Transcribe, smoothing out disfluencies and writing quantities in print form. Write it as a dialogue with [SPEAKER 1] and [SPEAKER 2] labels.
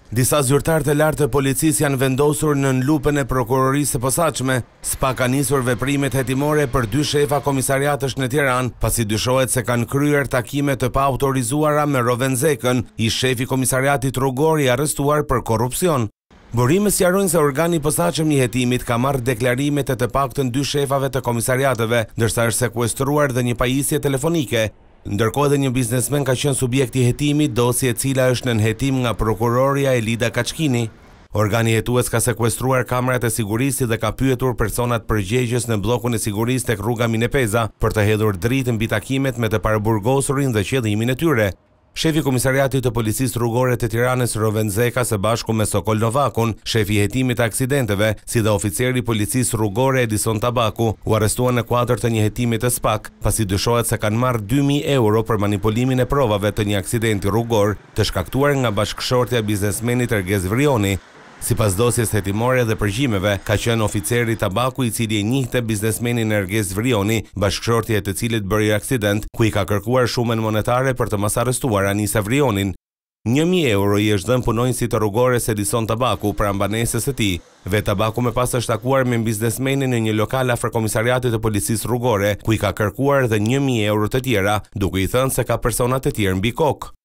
[SPEAKER 1] Disa zyrtarë të lartë të policisë janë vendosur në lupën e prokurorisë së posaçme. SPA ka nisur veprimet hetimore për 2 shefa komisariatësh në Tiranë, pasi dyshohet se kanë kryer takime të paautorizuara me Roven Zekën, ish shefi komisariatit rrugor i arrestuar për korrupsion. Burimet sqarojnë se organi i posaçëm i hetimit ka marrë deklarimet e të paktën 2 shefave të komisariateve, ndërsa është sekuestruar dhe një pajisje telefonike. Ndërkohë edhe një biznesmen ka qenë subjekti i hetimit, dosje e cila është nën hetim nga prokuroria Elida Kaçkini. Organi hetues ka sekuestruar kamerat e sigurisë dhe ka pyetur personat përgjegjës në bllokun e sigurisë tek rruga Minepeza për të hedhur dritë mbi takimet me të paraburgosurin dhe qëllimin e tyre. Shefi komisariatit të policisë rrugore të Tiranës Roven Zeka së bashku me Sokol Novakun, shefi i hetimit të aksidenteve, si dhe oficeri i policisë rrugore Edison Tabaku, u arrestuan në kuadër të një hetimi të SPAK, pasi dyshohet se kanë marrë 2.000 euro për manipulimin e provave të një aksidenti rrugor të shkaktuar nga bashkëshortja e biznesmenit Ergez Vrioni. Sipas dosjes hetimore dhe përgjimeve, ka qenë oficeri Tabaku i cili e njihte biznesmenin Ergez Vrioni, bashkëshortja e të cilit bëri aksident, ku i ka kërkuar shumën monetare për të mos arrestuar Anisa Vrionin. 1.000 euro i është dhënë punonjësit të rrugores Edison Tabaku për ambanesës së tij. Vet Tabaku më pas është takuar me biznesmenin në një lokal afër komisariatit të policisë rrugore, ku i ka kërkuar edhe 1.000 euro të tjera, duke i thënë se ka persona të tjerë mbi kokë.